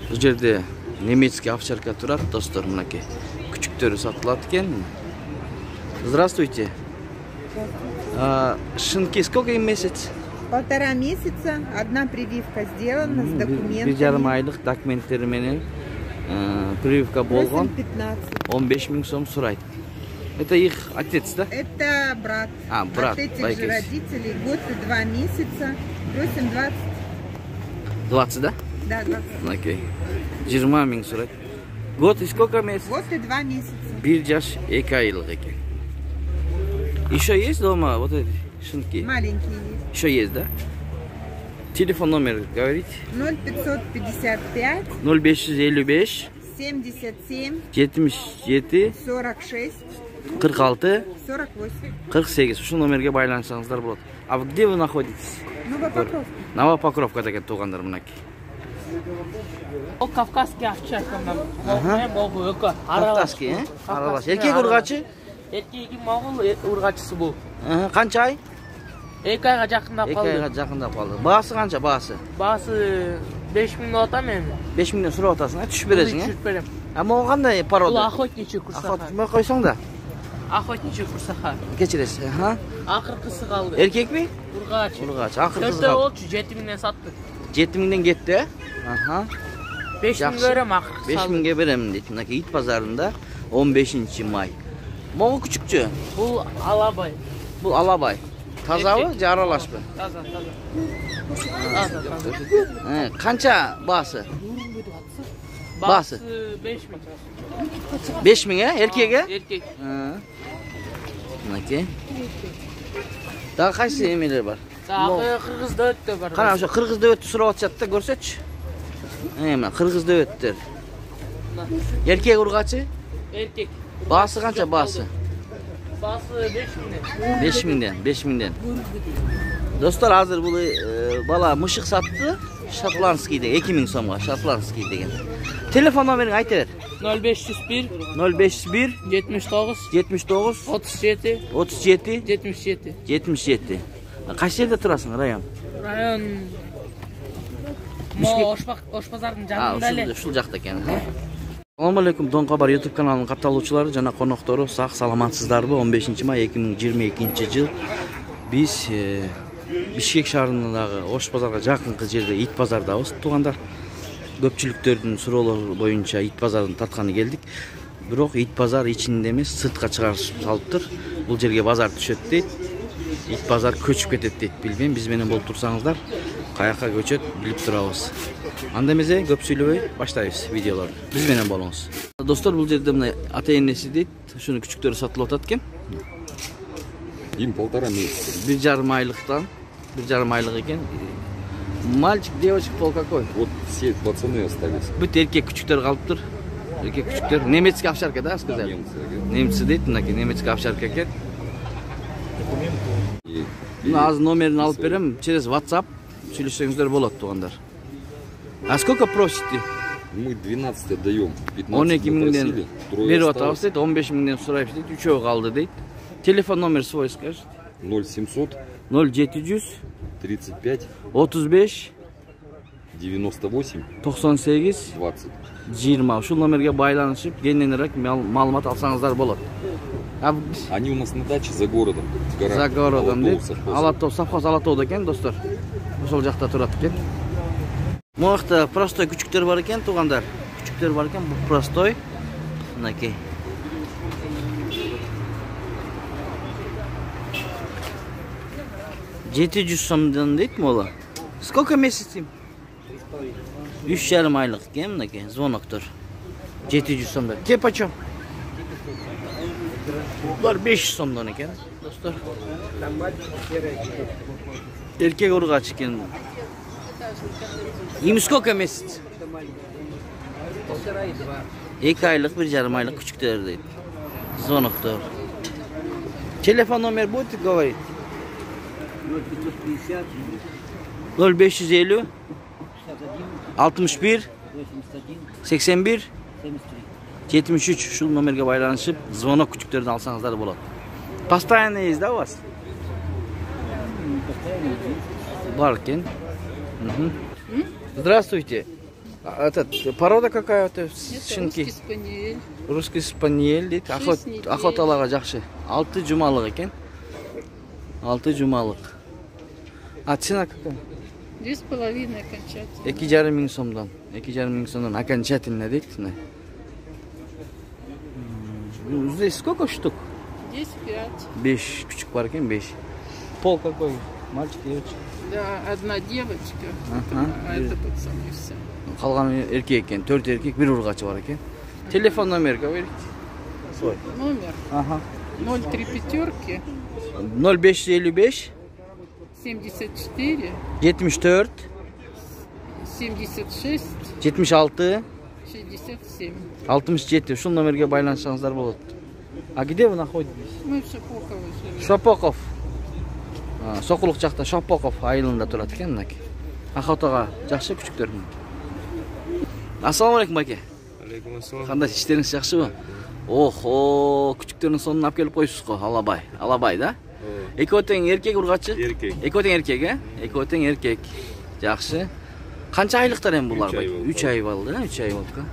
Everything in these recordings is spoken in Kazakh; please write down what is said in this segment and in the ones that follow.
Bu жерде немецкий овчарка турат, достор, мынакей. Küçüktörү сатылат экен. Здравствуйте. Шинки сколько им месяц? 1,5 месяца, одна прививка сделана с документами. 1,5 айлык документтери менен прививка болгон. 15 000 сом сурайт. Это их отец, да? Это брат. Брат. От этих же родителей. Год и 2 месяца. Просим 20. 20, да? Да, 20. Окей. 20 000 сурайт. Год и сколько месяцев? Год и 2 месяца. 1 жаш 2 айлык экен. Еще есть дома вот эти шинки? Маленькие есть. Еще есть, да? Телефон номер говорите? 0555 0555 77 77 46 46 48. 48. Şu номерге байланышсаңыздар болот. А вы где вы находитесь? Новопокровка. Новопокровкада экен туугандар мынакей. Ол кавказский овчарка. Кавказский, аралаш. Эркек ургачы? Эркеги моңгол ургачысы бул. Канча ай? 2 айга жакындап 2 калды. айга жакындап калды. Баасы канча баасы? Баасы 5 000 деп атам эми. 5 000 сурап атасың, түшүп бересиң, Түшүп берем. Могу кандай порода? Бул охотничий курсаха. Охотничий койсоң да. Охотничий курсаха. Кечиресиз, Акыркысы калды. Эркекпи? Ургач. Ургач. Акыркысы калды. калды. 7 000 саттык. 7 000 кетти, 5 000 берем акыркысы. 5 000 берем дейт. Мынакей ит базарында 15 май. Могу күчүкчү? Бул алабай. Бул алабай. Тазабы же аралашпы? Таза. Канча баасы? Баасы 5 000. 5 000, эркеге? Эркек. Мынакей. Дагы кайсы эмелер бар? Дагы кыргыз дөттө бар. Кана ошо кыргыз дөттү сурап атышат да, көрсөчү. Мына кыргыз дөттөр. Эркек ургачы? Эркек. Баасы канча баасы? Баасы 5 000. 5 000ден, 5 000ден. Достор, азыр бул бала мышык сатты. Шотландский деген 2 000 сомго, шотландский деген. Телефон номерин айта бер. 0501 0501 79 79 37 37 77. 77. Кайсы жерде турасың, район? Район Ошбазардын жанында эле. Ушул жакта экен. Assalamu alaikum, Don Kabar YouTube kanalının katılımcıları, jana konukları, sağ salamatсыздарбы? 15 may 2022 yıl biz Бишкек шаарындагы Ош базарга жакынкы жерде ит базардабыз, туугандар. Көпчүлүктөрдүн суроолору боюнча ит базарын татканы келдик. Бирок ит базар ичинде эмес, сыртка чыгарышып салыптыр. Бул жерге базар түшөт дейт. Ит базар көчүп кетет дейт. Билбейм, биз менен болуп турсаңыздар, каяка көчөт билип турабыз. Анда эмесе көп сүйлөбөй баштайбыз видеолорду. Биз менен болуңуз. Достор, бул жерде мына ата-энеси дейт, ушуну күчүктөрү сатылып атат экен. Им 1,5 месяца. 1,5 айлыктан, 1,5 айлык экен. Мальчик, девочка, пол какой? Вот все пацаны остались. Бүт эркек күчүктөр калыптыр. Эркек күчүктөр. Немецкий овчарка, да, сказали? Немцы дейт, мынакей немецкий овчарка экен. Мына азыр номерин алып берем, через WhatsApp сүйлөшсөңүздөр болот, туугандар. А сколько просите? Мы 12 отдаем, 15 12 000ден просили, трое берип осталось. атабыз дейт, 15 000ден сурайбыз дейт, 3 калды дейт. Телефон номер свой скажите. 0700 0700 35 35 98 98 20. 20. Ушул номерге байланышып, кененирээк маалымат алсаңыздар болот. Они у нас на даче за городом. В горах. За городом дейт. совхоз. Алатоо, совхоз Алатоодо экен, достор. Ошол жакта турат экен. Могакта простой күчүктөр бар экен, туугандар. Күчүктөр бар экен, бул простой. Мынакей. $700 сомдон дейт мола. Сколько месяцев им? 3,5 айлык экен, мынакей, звоноктор. 700 сомдон. Те почем? Булар 500 сомдон экен, достор. Эркек ургач экен. Им сколько месяцев? 2 айлык, 1,5 айлык күчүктөр дейт. Звоноктор. Телефон номер будет говорить? 0550 61 81 73 ушул номерге байланышып звонок күчүктөрдү алсаңыздар болот. Постоянно есть, да, у вас? Бар экен. Здравствуйте. Этот, порода какая это? Это Шинки. русский спаниель. Русский спаниель дейді. Шесть недель. Охоталарға жақсы. 6 жұмалық екен. 6 жұмалық. А цена какая? 2,5 окончательно. 2,5 мың сомдан. 2,5 мың сомдан окончательно дейді. Здесь сколько штук? Здесь 5. 5 küçük var екен, 5. Пол какой? Мальчик, девочка. Да, одна девочка, Ага. а это пацаны все. Қалған еркек екен, 4 еркек, 1 ұрғачы бар екен. Телефон номер говорите. Свой. Номер Ага. 03 пятерки 0555 74 74 76 76 67. 67. Şu номерге байланышыңыздар болады. А где вы находитесь? Мы в Шапоково живем. Шопоков. Соқұлық жақта Шопоков айылында тұрады екен мынаке. Охотаға жақсы күшіктер. Ассаламу алейкум баке. Алейкум ассалам. Қандай іштеріңіз жақсы ба? Охо, күшіктердің соңын алып келіп қойсыз ғой, алабай. Алабай да? Екеуі тең еркек ұрғачы? Еркек. Екеуі тең еркек, е? Екеуі тең еркек. Жақсы. Қанша айлықтар ең бұлар? 3 ай болды, 3 ай болды.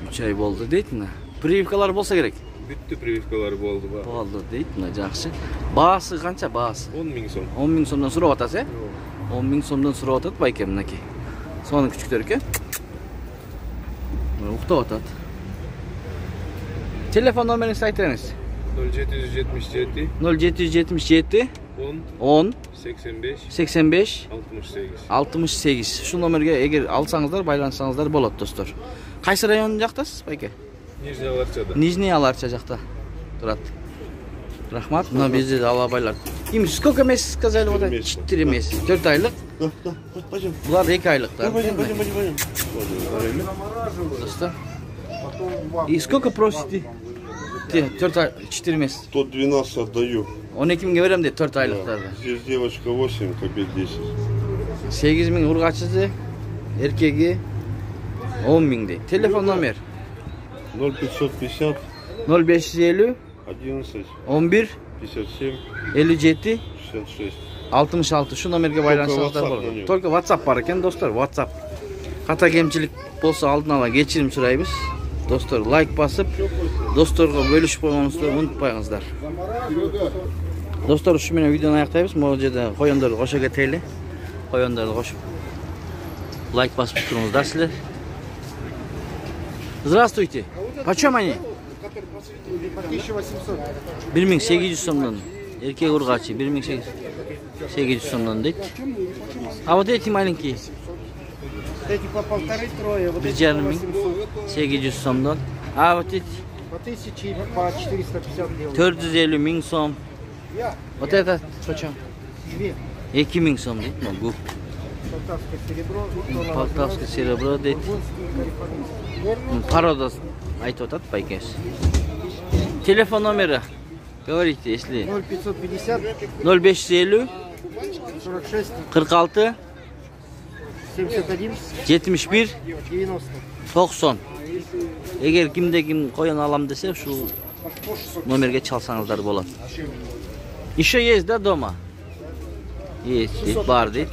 3 ай болды дейді. Прививкалар болса керек. Бүтті прививкалар болды ба? Болды дейді, жақсы. Бағасы қанша бағасы? 10 мың сом. 10 мың сомдан сұрап атасы, е? 10 мың сомдан сұрап атады байке мынаке. Соның күшіктер екен. Ұқтап атады. Телефон номеріңізді айтыңыз. 0777 0777 10 10 85 85 68. 68. Şu номерге егер алсаңыздар, байлансаңыздар болады достар. Қайсы район жақтасыз байке? Нижний Аларчада. Нижний Аларча жақта тұрады. Рахмат. Мына бізде де алабайлар. Им сколько месяц сказали? 4 месяц. 4 айлық. Да, пойдем. Бұлар 2 айлықтар. Пойдем. Достар. И сколько просите? 4 месяц. 112 отдаю. 12 мыңға берем дейді 4 айлықтарды. Здесь девочка 8, кобель 10. 8 мың ұрғачысы, еркегі 10 мың дейді. Телефон номер 0550 0550 11 11 57 57 66. 66. Şu номерге байланысаңыздар болады. Только WhatsApp бар екен достар, WhatsApp. Қата кемшілік болса алдын ала кешірім сұраймыз. Достар, лайк басып, достарға бөлішіп қойғаныңызды ұмытпаңыздар. Достар, şu менен видеоны аяқтаймыз. Бұл жерде қойындарды қоша кетейлі. Қойындарды қошып лайк басып тұрыңыздар сіздер. Здравствуйте. Почем они? 1800 сомдан. Еркек ұрғачы 1800 сомдан дейді. А вот эти маленькие? Эти по 1,5-3, вот эти 800 сомдан. А вот эти? по 1000 и по 450 делают. 450 мың сом. Вот это почем? 2. 2000 сом дейді. Bu. Полтавское серебро. Полтавское серебро дейді. Порода айтып отады байкес. Телефон номері говорите, если 0550 0550 46 46 71 71 90. 90. Егер кімде-кім қоян алам десе, şu номерге çalsanızдар болады. Еще есть, да, дома? Есть, дейді, бар дейді.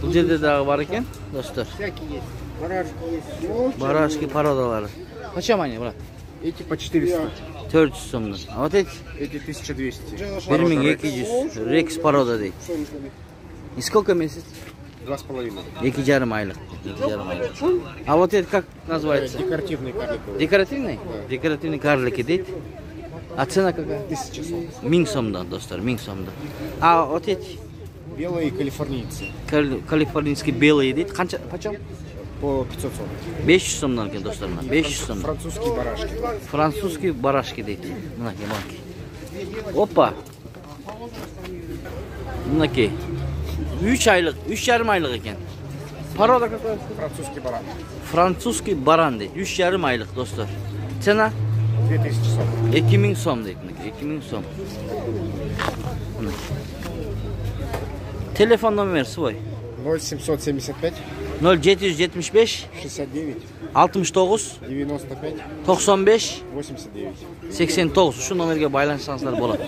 Бұл жерде дағы бар екен, достар. Всякие есть. Барашки есть. Барашки породалары. Почем они, брат? Эти по 400. 400 сомдан. А вот эти? Эти 1200. 1200. Рекс порода дейді. И сколько месяц? 2,5. 2,5 айлық. 2,5 айлық. А вот это как называется? Декоративный карликовый. Декоративный? Декоративный карлики дейді. А цена какая? 1000 сом. 1000 сомдан, достар, 1000 сомдан. А вот эти? Белые калифорнийцы. Калифорнийский белые дейді. Қанша, почем? По 500 сом. 500 сомдан екен, достар. 500 сомдан. Французские барашки. Французский барашки дейді. Мынаке, мынаке. Опа. Мынаке. 3 айлық, 3,5 айлық екен. Порода какой? Французский баран. Французский баран дейді. 3,5 айлық, достар. Цена? 2000 сом. 2000 сом дейді. 2000 сом. Телефон номер свой. 0775 0775 69 69 95 95 89. 89. Şu номерге байланышсаңыздар болады.